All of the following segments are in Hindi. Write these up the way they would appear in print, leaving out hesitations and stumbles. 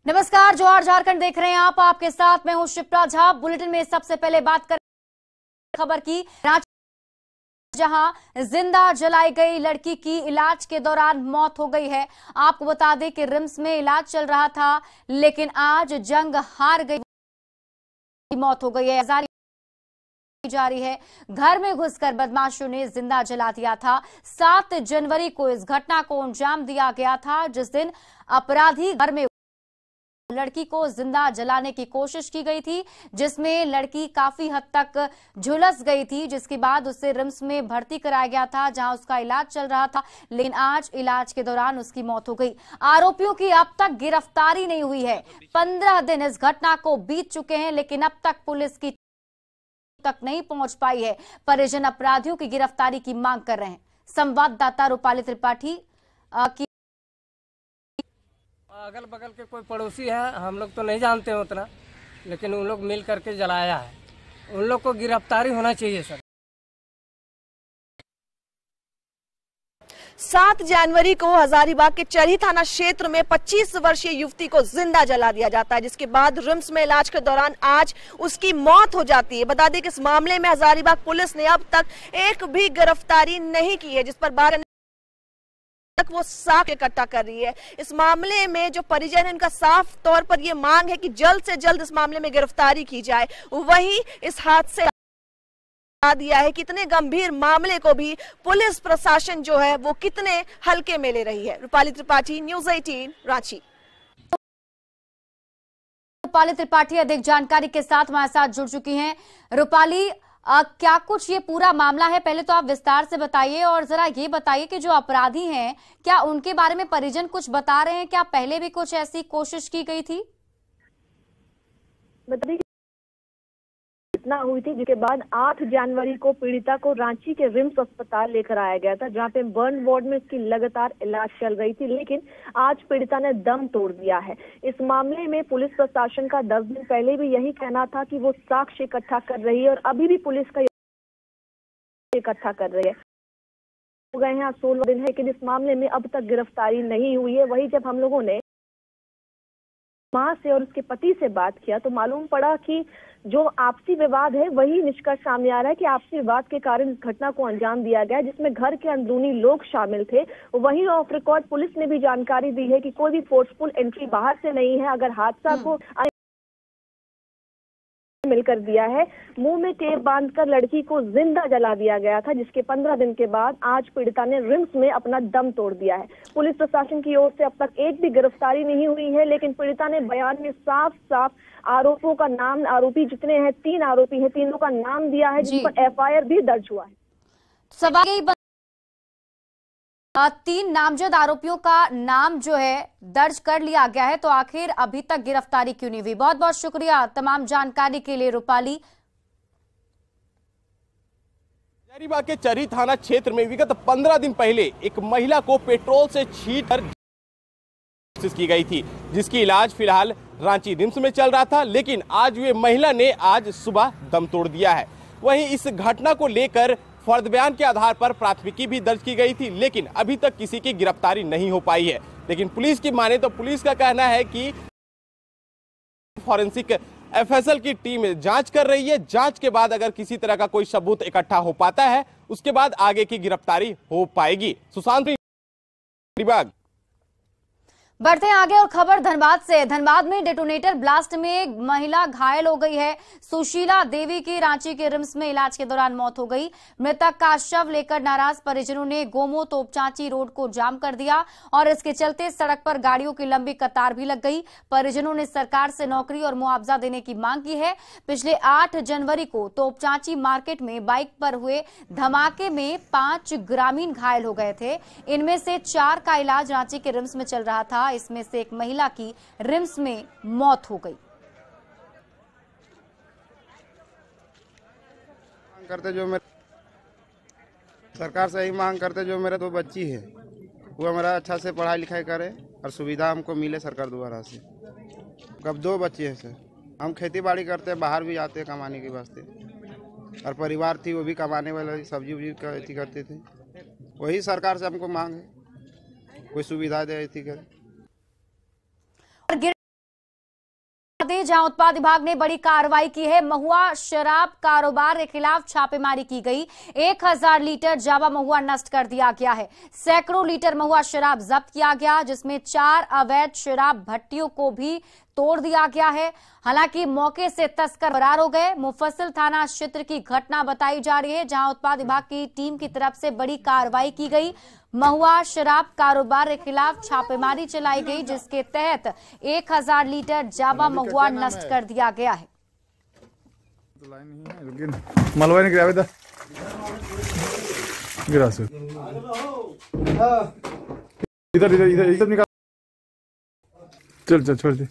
नमस्कार, जोहार झारखंड देख रहे हैं आप। आपके साथ मैं हूं शिप्रा झा। बुलेटिन में सबसे पहले बात करें खबर की। रांची जहां जिंदा जलाई गई लड़की की इलाज के दौरान मौत हो गई है। आपको बता दें कि रिम्स में इलाज चल रहा था, लेकिन आज जंग हार गई, मौत हो गई है। जारी है। घर में घुसकर बदमाशों ने जिंदा जला दिया था। 7 जनवरी को इस घटना को अंजाम दिया गया था, जिस दिन अपराधी घर में लड़की को जिंदा जलाने की कोशिश की गई थी, जिसमें लड़की काफी हद तक झुलस गई थी, जिसके बाद उसे रिम्स में भर्ती कराया गया था, जहां उसका इलाज चल रहा था। लेकिन आज इलाज के दौरान उसकी मौत हो गई। आरोपियों की अब तक गिरफ्तारी नहीं हुई है। 15 दिन इस घटना को बीत चुके हैं, लेकिन अब तक पुलिस की तक नहीं पहुंच पाई है। परिजन अपराधियों की गिरफ्तारी की मांग कर रहे हैं। संवाददाता रूपाली त्रिपाठी की अगल बगल के कोई पड़ोसी है, हम लोग तो नहीं जानते हैं उतना, लेकिन उन लोग मिल करके जलाया है। उन लोग को गिरफ्तारी होना चाहिए सर। 7 जनवरी को हजारीबाग के चरही थाना क्षेत्र में 25 वर्षीय युवती को जिंदा जला दिया जाता है, जिसके बाद रिम्स में इलाज के दौरान आज उसकी मौत हो जाती है। बता दें कि इस मामले में हजारीबाग पुलिस ने अब तक एक भी गिरफ्तारी नहीं की है, जिस पर बार तक वो साक्ष्य इकट्ठा कर रही है। इस मामले में जो परिजन है, उनका साफ तौर पर यह मांग है कि जल्द से जल्द इस मामले में गिरफ्तारी की जाए। वहीं इस हादसे दिया है कि इतने गंभीर मामले को भी पुलिस प्रशासन जो है वो कितने हल्के में ले रही है। रूपाली त्रिपाठी, न्यूज़ 18, रांची। रूपाली त्रिपाठी अधिक जानकारी के साथ हमारे साथ जुड़ चुकी हैं। रूपाली, क्या कुछ ये पूरा मामला है, पहले तो आप विस्तार से बताइए, और जरा ये बताइए कि जो अपराधी हैं, क्या उनके बारे में परिजन कुछ बता रहे हैं? क्या पहले भी कुछ ऐसी कोशिश की गई थी? घटना हुई थी, जिसके बाद 8 जनवरी को पीड़िता को रांची के रिम्स अस्पताल लेकर आया गया था, जहां पे बर्न वार्ड में उसकी लगातार इलाज चल रही थी। लेकिन आज पीड़िता ने दम तोड़ दिया है। इस मामले में पुलिस प्रशासन का 10 दिन पहले भी यही कहना था कि वो साक्ष्य इकट्ठा कर रही है, और अभी भी पुलिस का इकट्ठा कर रही है। हो गए हैं 16 दिन है, लेकिन इस मामले में अब तक गिरफ्तारी नहीं हुई है। वही जब हम लोगों ने मां से और उसके पति से बात किया तो मालूम पड़ा कि जो आपसी विवाद है, वही निष्कर्ष सामने आ रहा है कि आपसी विवाद के कारण इस घटना को अंजाम दिया गया, जिसमें घर के अंदरूनी लोग शामिल थे। वहीं ऑफ रिकॉर्ड पुलिस ने भी जानकारी दी है कि कोई भी फोर्सफुल एंट्री बाहर से नहीं है। अगर हादसा को मिलकर दिया है, मुंह में टेप बांधकर लड़की को जिंदा जला दिया गया था, जिसके 15 दिन के बाद आज पीड़िता ने रिम्स में अपना दम तोड़ दिया है। पुलिस प्रशासन की ओर से अब तक एक भी गिरफ्तारी नहीं हुई है, लेकिन पीड़िता ने बयान में साफ साफ आरोपों का नाम, आरोपी जितने हैं 3 आरोपी हैं, तीनों का नाम दिया है, जिस पर FIR भी दर्ज हुआ है। सवाल 3 नामजद आरोपियों का नाम जो है दर्ज कर लिया गया है, तो आखिर अभी तक गिरफ्तारी क्यों नहीं हुई? बहुत बहुत शुक्रिया तमाम जानकारी के लिए रूपाली। हजारीबाग के चरही थाना क्षेत्र में विगत 15 दिन पहले एक महिला को पेट्रोल से छींट कर कोशिश की गई थी, जिसकी इलाज फिलहाल रांची रिम्स में चल रहा था। लेकिन आज वे महिला ने आज सुबह दम तोड़ दिया है। वहीं इस घटना को लेकर फर्द बयान के आधार पर प्राथमिकी भी दर्ज की गई थी, लेकिन अभी तक किसी की गिरफ्तारी नहीं हो पाई है। लेकिन पुलिस की माने तो पुलिस का कहना है कि फॉरेंसिक FSL की टीम जांच कर रही है। जांच के बाद अगर किसी तरह का कोई सबूत इकट्ठा हो पाता है, उसके बाद आगे की गिरफ्तारी हो पाएगी। सुशांत विभाग। बढ़ते हैं आगे और खबर धनबाद से। धनबाद में डेटोनेटर ब्लास्ट में एक महिला घायल हो गई है। सुशीला देवी की रांची के रिम्स में इलाज के दौरान मौत हो गई। मृतक का शव लेकर नाराज परिजनों ने गोमो तोपचांची रोड को जाम कर दिया, और इसके चलते सड़क पर गाड़ियों की लंबी कतार भी लग गई। परिजनों ने सरकार से नौकरी और मुआवजा देने की मांग की है। पिछले 8 जनवरी को तोपचांची मार्केट में बाइक पर हुए धमाके में 5 ग्रामीण घायल हो गए थे। इनमें से 4 का इलाज रांची के रिम्स में चल रहा था। इसमें से एक महिला की रिम्स में मौत हो गई। करते जो सरकार से यही मांग करते, जो मेरे 2 बच्ची है वो हमारा अच्छा से पढ़ाई लिखाई करे और सुविधा हमको मिले सरकार द्वारा से। कब 2 बच्चे हैं सर। हम खेती बाड़ी करते हैं, बाहर भी जाते हैं कमाने के वास्ते, और परिवार थी वो भी कमाने वाले, सब्जी उब्जी खेती करते थे। वही सरकार से हमको मांग है, कोई सुविधा दे ऐसी करे। में जहां उत्पाद विभाग ने बड़ी कार्रवाई की है। महुआ शराब कारोबार के खिलाफ छापेमारी की गई। 1000 लीटर जावा महुआ नष्ट कर दिया गया है। सैकड़ों लीटर महुआ शराब जब्त किया गया, जिसमें 4 अवैध शराब भट्टियों को भी तोड़ दिया गया है। हालांकि मौके से तस्कर फरार हो गए। मुफस्सिल थाना क्षेत्र की घटना बताई जा रही है, जहां उत्पाद विभाग की टीम की तरफ से बड़ी कार्रवाई की गई। महुआ शराब कारोबार के खिलाफ छापेमारी चलाई गई, जिसके तहत 1000 लीटर जावा महुआ नष्ट कर दिया गया है। मलवा नहीं गिरा इधर इधर इधर इधर निकाल। चल चल छोड़ दे।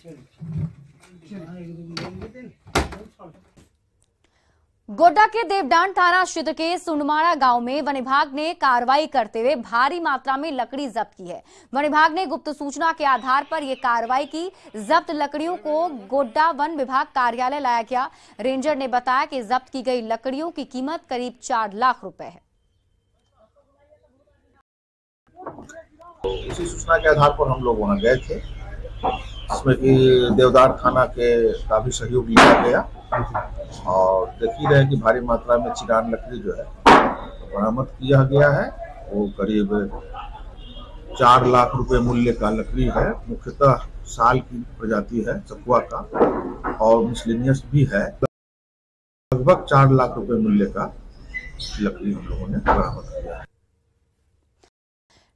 गोड्डा के देवडान थाना क्षेत्र के सुंडमाड़ा गांव में वन विभाग ने कार्रवाई करते हुए भारी मात्रा में लकड़ी जब्त की है। वन विभाग ने गुप्त सूचना के आधार पर यह कार्रवाई की। जब्त लकड़ियों को गोड्डा वन विभाग कार्यालय लाया गया। रेंजर ने बताया कि जब्त की गई लकड़ियों की कीमत करीब 4 लाख रुपए है। इसी सूचना के आधार पर हम लोग वहां गए थे, जिसमें कि देवदार थाना के का भी सहयोग लिया गया और देख ही रहे कि भारी मात्रा में चिरान लकड़ी जो है बरामद किया गया है। वो करीब 4 लाख रुपए मूल्य का लकड़ी है। मुख्यतः साल की प्रजाति है सकुआ का और मिसलेनियस भी है। लगभग 4 लाख रुपए मूल्य का लकड़ी हम लोगों ने बरामद किया है।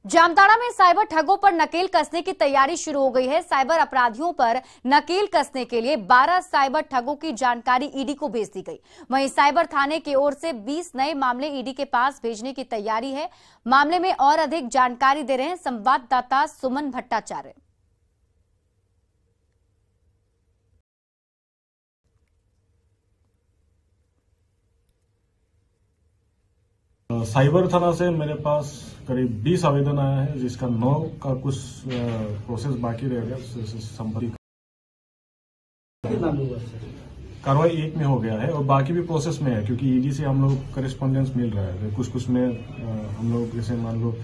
जामताड़ा में साइबर ठगों पर नकेल कसने की तैयारी शुरू हो गई है। साइबर अपराधियों पर नकेल कसने के लिए 12 साइबर ठगों की जानकारी ईडी को भेज दी गई। वहीं साइबर थाने की ओर से 20 नए मामले ईडी के पास भेजने की तैयारी है। मामले में और अधिक जानकारी दे रहे हैं संवाददाता सुमन भट्टाचार्य। साइबर थाना से मेरे पास करीब 20 आवेदन आया है, जिसका 9 का कुछ प्रोसेस बाकी रह गया। संबंधित कार्रवाई 1 में हो गया है और बाकी भी प्रोसेस में है, क्योंकि ईडी से हम लोग करेस्पॉन्डेंस मिल रहा है। कुछ में हम लोग जैसे मान लो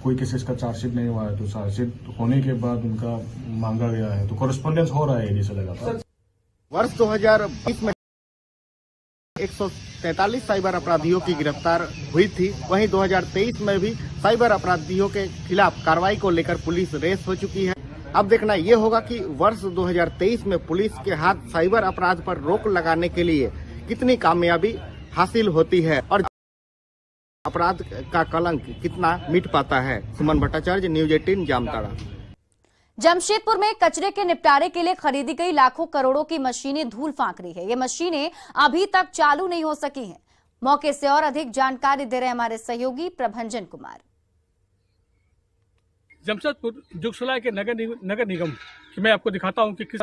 कोई केसेस का चार्जशीट नहीं हुआ है तो चार्जशीट होने के बाद उनका मांगा गया है, तो कॉरेस्पॉन्डेंस हो रहा है ईडी से लगातार। वर्ष 2020 में 143 साइबर अपराधियों की गिरफ्तार हुई थी। वहीं 2023 में भी साइबर अपराधियों के खिलाफ कार्रवाई को लेकर पुलिस रेस हो चुकी है। अब देखना ये होगा कि वर्ष 2023 में पुलिस के हाथ साइबर अपराध पर रोक लगाने के लिए कितनी कामयाबी हासिल होती है और अपराध का कलंक कितना मिट पाता है। सुमन भट्टाचार्य, न्यूज 18, जामताड़ा। जमशेदपुर में कचरे के निपटारे के लिए खरीदी गई लाखों करोड़ों की मशीनें धूल फांक रही है। ये मशीनें अभी तक चालू नहीं हो सकी हैं। मौके से और अधिक जानकारी दे रहे हमारे सहयोगी प्रभंजन कुमार। जमशेदपुर जुगसलाई के नगर निगम कि मैं आपको दिखाता हूं कि किस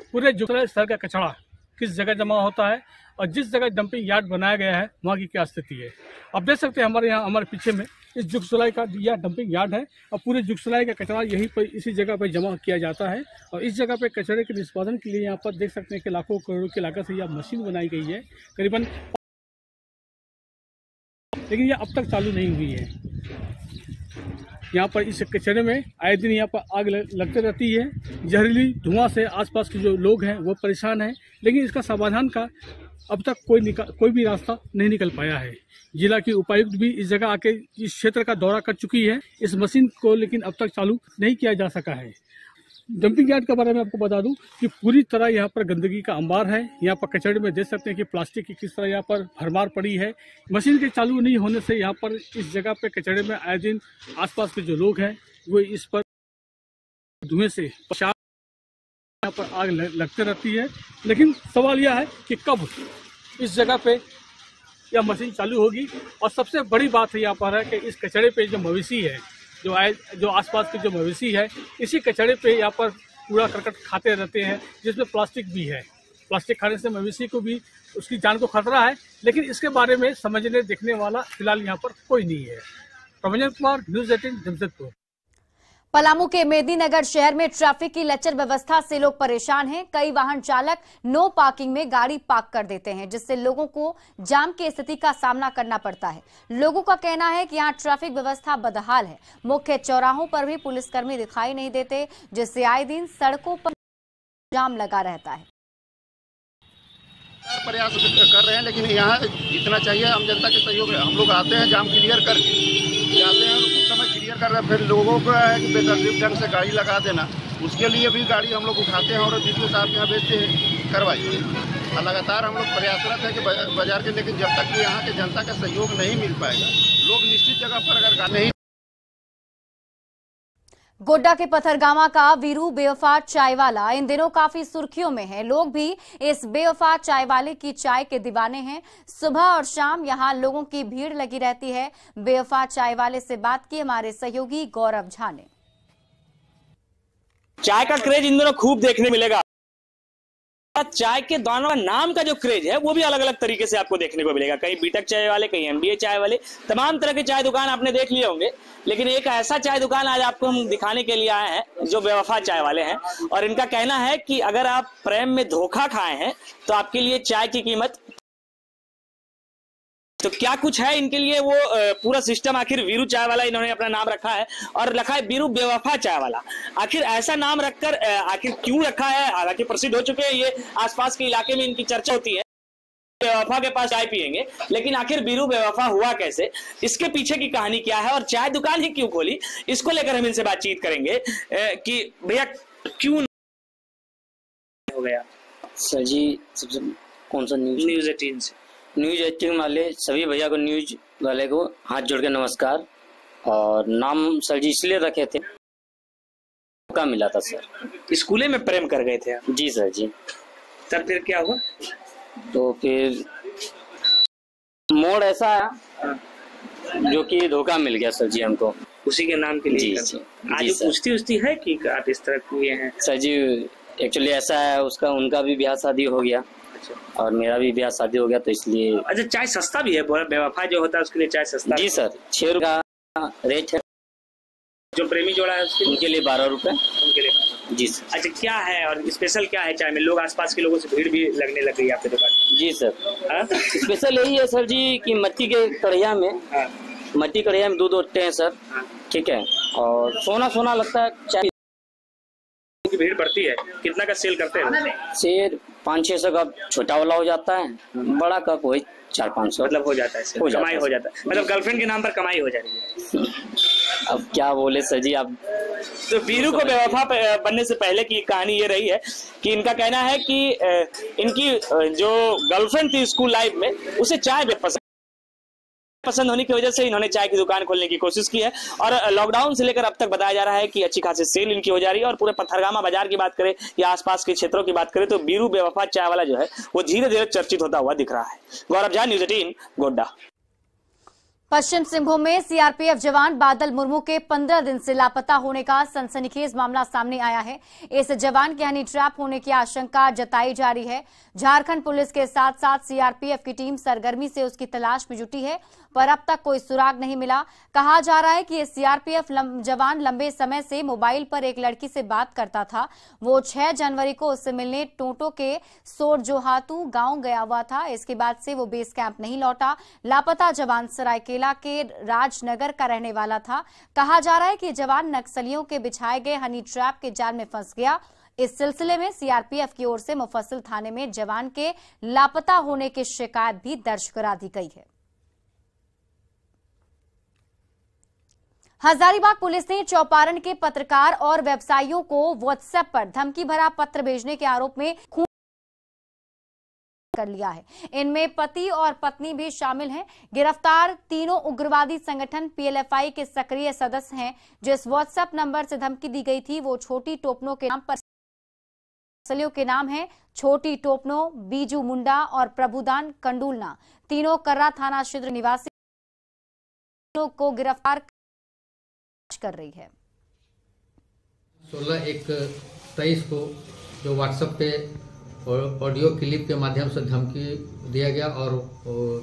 पूरे जुगसलाई शहर का कचरा किस जगह जमा होता है और जिस जगह डंपिंग यार्ड बनाया गया है वहाँ की क्या स्थिति है। आप देख सकते हैं हमारे यहाँ हमारे पीछे में इस जुगसलाई का यह डंपिंग यार्ड है और पूरे जुगसलाई का कचरा यहीं पर इसी जगह पर जमा किया जाता है और इस जगह पे कचरे के निष्पादन के लिए यहाँ पर देख सकते हैं कि लाखों करोड़ों की लागत से यह मशीन बनाई गई है करीबन, लेकिन यह अब तक चालू नहीं हुई है। यहाँ पर इस कचरे में आए दिन यहाँ पर आग लगती रहती है। जहरीली धुआं से आसपास के जो लोग हैं वो परेशान हैं, लेकिन इसका समाधान का अब तक कोई भी रास्ता नहीं निकल पाया है। जिला की उपायुक्त भी इस जगह आके इस क्षेत्र का दौरा कर चुकी है इस मशीन को, लेकिन अब तक चालू नहीं किया जा सका है। डंपिंग यार्ड के बारे में आपको बता दूं कि पूरी तरह यहाँ पर गंदगी का अंबार है। यहाँ पर कचरे में देख सकते हैं कि प्लास्टिक की किस तरह यहाँ पर भरमार पड़ी है। मशीन के चालू नहीं होने से यहाँ पर इस जगह पे कचरे में आए दिन आसपास के जो लोग हैं वो इस पर धुएं से यहाँ पर आग लगती रहती है। लेकिन सवाल यह है कि कब इस जगह पे यह मशीन चालू होगी। और सबसे बड़ी बात है यहाँ पर है कि इस कचरे पे जो मवेशी है, जो आसपास के जो मवेशी है, इसी कचरे पे यहाँ पर कूड़ा करकट खाते रहते हैं, जिसमें प्लास्टिक भी है। प्लास्टिक खाने से मवेशी को भी उसकी जान को खतरा है, लेकिन इसके बारे में समझने देखने वाला फिलहाल यहाँ पर कोई नहीं है। प्रभंजन कुमार, न्यूज 18, जमशेदपुर। पलामू के मेदिनीनगर शहर में ट्रैफिक की लचर व्यवस्था से लोग परेशान हैं। कई वाहन चालक नो पार्किंग में गाड़ी पार्क कर देते हैं, जिससे लोगों को जाम की स्थिति का सामना करना पड़ता है। लोगों का कहना है कि यहाँ ट्रैफिक व्यवस्था बदहाल है। मुख्य चौराहों पर भी पुलिसकर्मी दिखाई नहीं देते, जिससे आए दिन सड़कों पर जाम लगा रहता है। प्रयास कर रहे हैं, लेकिन यहाँ जितना चाहिए हम जनता के सहयोग है। हम लोग आते हैं जाम क्लियर करके जाते हैं, उस समय क्लियर कर रहे हैं। फिर लोगों को है कि बेतरतीब ढंग से गाड़ी लगा देना, उसके लिए भी गाड़ी हम लोग उठाते हैं और DPO साहब के यहाँ भेजते हैं कार्रवाई। और लगातार हम लोग प्रयासरत है कि बाजार के, लेकिन जब तक कि यहाँ के जनता का सहयोग नहीं मिल पाएगा, लोग निश्चित जगह पर अगर नहीं। गोड्डा के पथरगामा का वीरू बेवफा चाय वाला इन दिनों काफी सुर्खियों में है। लोग भी इस बेवफा चाय वाले की चाय के दीवाने हैं। सुबह और शाम यहां लोगों की भीड़ लगी रहती है। बेवफा चाय वाले से बात की हमारे सहयोगी गौरव झा ने। चाय का क्रेज इन दिनों खूब देखने मिलेगा। चाय के दानों का नाम का जो क्रेज है वो भी अलग अलग तरीके से आपको देखने को मिलेगा। कहीं बीटेक चाय वाले, कहीं MBA चाय वाले, तमाम तरह के चाय दुकान आपने देख लिए होंगे। लेकिन एक ऐसा चाय दुकान आज आपको हम दिखाने के लिए आए हैं जो बेवफा चाय वाले हैं। और इनका कहना है कि अगर आप प्रेम में धोखा खाए हैं तो आपके लिए चाय की कीमत, तो क्या कुछ है इनके लिए वो पूरा सिस्टम। आखिर वीरू चाय वाला इन्होंने अपना नाम रखा है और रखा है वीरू बेवफा चाय वाला। आखिर ऐसा नाम रखकर आखिर क्यों रखा है? हालांकि प्रसिद्ध हो चुके हैं ये, आसपास के इलाके में इनकी चर्चा होती है। बेवफा के पास चाय पियेंगे, लेकिन आखिर वीरू बेवफा हुआ कैसे, इसके पीछे की कहानी क्या है और चाय दुकान ही क्यों खोली, इसको लेकर हम इनसे बातचीत करेंगे कि भैया क्यों हो गया। सर जी, सबसे कौन सा न्यूज़ 18 से, न्यूज़ 18 वाले सभी भैया को, न्यूज़ वाले को हाथ जोड़ के नमस्कार। और नाम सर जी इसलिए रखे थे, मौका मिला था सर। स्कूले में प्रेम कर गए थे? जी सर जी। तब फिर क्या हुआ? तो फिर मोड़ ऐसा है जो कि धोखा मिल गया सर जी हमको, उसी के नाम के लिए। जी आज पूछती उछती है कि आप इस तरह हुए हैं? सर जी एक्चुअली ऐसा है, उनका भी ब्याह शादी हो गया और मेरा भी ब्याह शादी हो गया, तो इसलिए। अच्छा, चाय सस्ता भी है? बेवफा जो होता है उसके लिए चाय सस्ता? जी सर, 6 रुपये का रेट है। जो प्रेमी जोड़ा है उनके लिए 12 रुपये। उनके लिए 12। जी सर। अच्छा, क्या है और स्पेशल क्या है चाय में? लोग आसपास के लोगों से भीड़ भी लगने लग गई है आपके दुकान? जी सर, स्पेशल यही है सर जी कि मट्टी के कढ़िया में, मट्टी कढ़िया में दूध उठते हैं सर, ठीक है, और सोना सोना लगता है। चाय की भीड़ बढ़ती है। कितना का सेल करते हैं? सेल 500-600 कप छोटा वाला हो जाता है, बड़ा कप वही 400-500 मतलब हो जाता है, कमाई हो जाता है। मतलब गर्लफ्रेंड के नाम पर कमाई हो जा रही है। अब क्या बोले सर जी आप। तो वीरू को बेवफा बनने से पहले की कहानी ये रही है कि इनका कहना है कि इनकी जो गर्लफ्रेंड थी स्कूल लाइफ में, उसे चाय पसंद होने की वजह से इन्होंने चाय की दुकान खोलने की कोशिश की है। और लॉकडाउन से लेकर अब तक बताया जा रहा है कि अच्छी खासी सेल इनकी हो जा रही है। और पूरे पथरगामा बाजार की बात करें या आसपास के क्षेत्रों की बात करें तो वीरू बेवफा चाय वाला जो है वो धीरे धीरे चर्चित होता हुआ दिख रहा है। गौरव झा, न्यूज़ 18 गोड्डा। पश्चिम सिंहभूम में सीआरपीएफ जवान बादल मुर्मू के 15 दिन से लापता होने का सनसनीखेज मामला सामने आया है। इस जवान के हनी ट्रैप होने की आशंका जताई जा रही है। झारखंड पुलिस के साथ साथ सीआरपीएफ की टीम सरगर्मी से उसकी तलाश में जुटी है, पर अब तक कोई सुराग नहीं मिला। कहा जा रहा है कि ये सीआरपीएफ जवान लंबे समय से मोबाइल पर एक लड़की से बात करता था। वो 6 जनवरी को उससे मिलने टोटो के सोरजोहातू गांव गया हुआ था। इसके बाद से वो बेस कैंप नहीं लौटा। लापता जवान सरायकेला के राजनगर का रहने वाला था। कहा जा रहा है कि जवान नक्सलियों के बिछाए गए हनी ट्रैप के जाल में फंस गया। इस सिलसिले में सीआरपीएफ की ओर से मुफस्सिल थाने में जवान के लापता होने की शिकायत भी दर्ज करा दी गई है। हजारीबाग पुलिस ने चौपारण के पत्रकार और व्यवसायियों को व्हाट्सएप पर धमकी भरा पत्र भेजने के आरोप में खून कर लिया है। इनमें पति और पत्नी भी शामिल हैं। गिरफ्तार तीनों उग्रवादी संगठन पीएलएफआई के सक्रिय सदस्य हैं। जिस व्हाट्सएप नंबर से धमकी दी गई थी वो छोटी टोपनो के नाम पर, नक्सलियों के नाम है छोटी टोपनो, बीजू मुंडा और प्रभुदान कंडूलना। तीनों कर्रा थाना क्षेत्र निवासी को गिरफ्तार कर रही है। 16/1/23 को जो व्हाट्सएप पे ऑडियो क्लिप के माध्यम से धमकी दिया गया और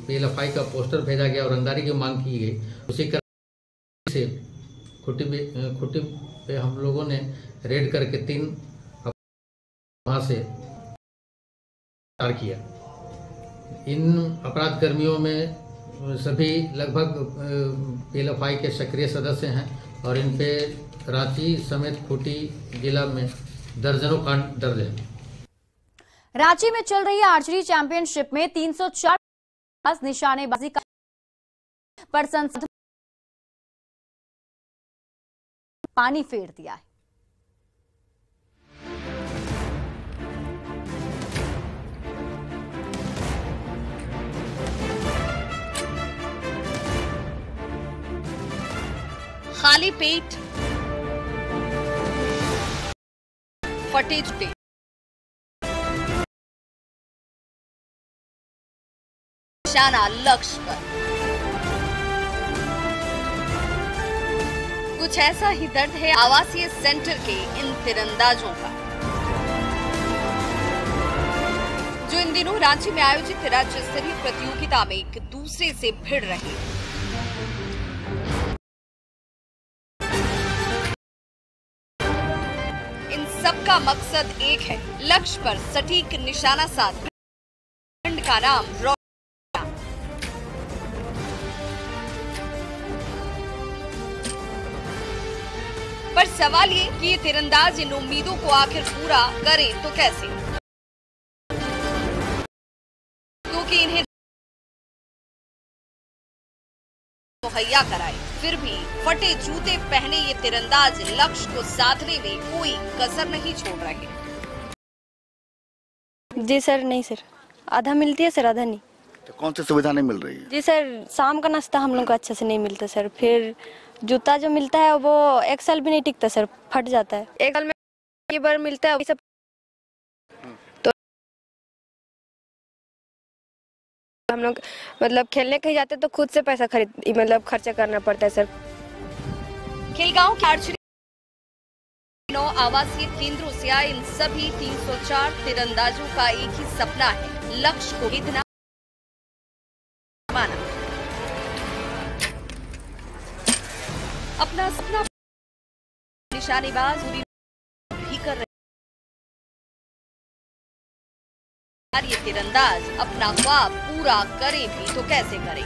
पीएलएफआई का पोस्टर भेजा गया और रंगदारी की मांग की गई, उसी क्रम से खुट्टी पे हम लोगों ने रेड करके 3 वहां से गिरफ्तार किया। इन अपराध कर्मियों में सभी लगभग पीएलएफआई के सक्रिय सदस्य हैं और इन पे रांची समेत खूंटी जिला में दर्जनों कांड दर्ज है। रांची में चल रही आर्चरी चैंपियनशिप में 304 निशानेबाजी का पर संसद पानी फेर दिया है। खाली पेट, फटे जूते, निशाना लक्ष्य पर। कुछ ऐसा ही दर्द है आवासीय सेंटर के इन तीरंदाजों का, जो इन दिनों रांची में आयोजित राज्य स्तरीय प्रतियोगिता में एक दूसरे से भिड़ रहे हैं। इन सबका मकसद एक है, लक्ष्य पर सटीक निशाना साध। खंड का नाम पर सवाल ये कि ये तीरंदाज इन उम्मीदों को आखिर पूरा करें तो कैसे, क्योंकि इन्हें मुहैया कराए, फिर भी फटे जूते पहने ये तीरंदाज लक्ष्य को साधने में कोई कसर नहीं छोड़ रहे। जी सर, नहीं सर, आधा मिलती है सर, आधा नहीं। तो कौन सी सुविधा नहीं मिल रही है? जी सर, शाम का नाश्ता हम लोग को अच्छे से नहीं मिलता सर, फिर जूता जो मिलता है वो एक साल भी नहीं टिकता सर, फट जाता है। एक साल में ये बार मिलता है सब, तो हम लोग मतलब खेलने कहीं जाते तो खुद से पैसा खर्चा करना पड़ता है सर। खिलगांव के आर्चरी 9 आवासीय केंद्रों से आए इन सभी 304 तीरंदाजों का एक ही सपना है, लक्ष्य को जीतना। अपना सपना निशानेबाज भी कर रहे, ये तीरंदाज अपना ख्वाब पूरा करे भी तो कैसे करे।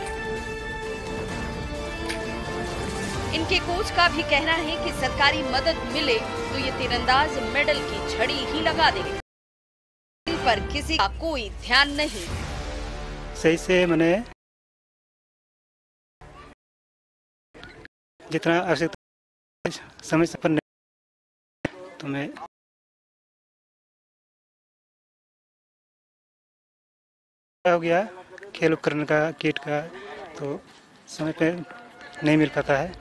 इनके कोच का भी कहना है कि सरकारी मदद मिले तो ये तीरंदाज मेडल की झड़ी ही लगा देंगे। इन पर किसी का कोई ध्यान नहीं। सही से मैंने जितना आवश्यकता समय से पर तो मैं हो गया खेल उपकरण का किट का तो समय पे नहीं मिल पाता है।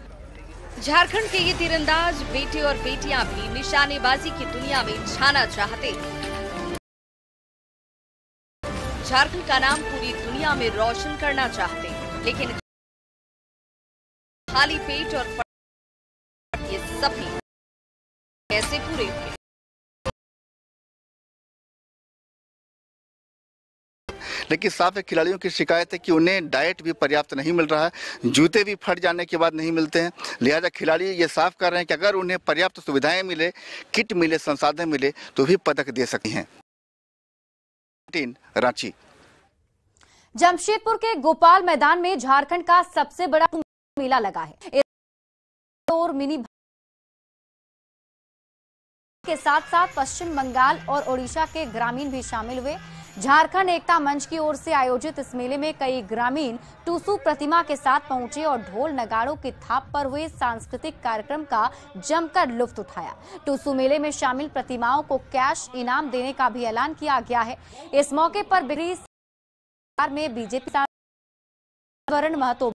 झारखंड के ये तीरंदाज बेटे और बेटियां भी निशानेबाजी की दुनिया में छाना चाहते हैं। झारखंड का नाम पूरी दुनिया में रोशन करना चाहते हैं, लेकिन खाली पेट और ये सपने कैसे पूरे हुए? लेकिन साफ है, खिलाड़ियों की शिकायत है कि उन्हें डाइट भी पर्याप्त नहीं मिल रहा है, जूते भी फट जाने के बाद नहीं मिलते हैं। लिहाजा खिलाड़ी ये साफ कर रहे हैं कि अगर उन्हें पर्याप्त सुविधाएं मिले, किट मिले, संसाधन मिले तो भी पदक दे सकते हैं। रांची। जमशेदपुर के गोपाल मैदान में झारखंड का सबसे बड़ा मेला लगा है और मिनी के साथ साथ पश्चिम बंगाल और ओडिशा के ग्रामीण भी शामिल हुए। झारखंड एकता मंच की ओर से आयोजित इस मेले में कई ग्रामीण टूसू प्रतिमा के साथ पहुंचे और ढोल नगाड़ों की थाप पर हुए सांस्कृतिक कार्यक्रम का जमकर लुत्फ उठाया। टूसू मेले में शामिल प्रतिमाओं को कैश इनाम देने का भी ऐलान किया गया है। इस मौके पर में बीजेपी वरुण महतो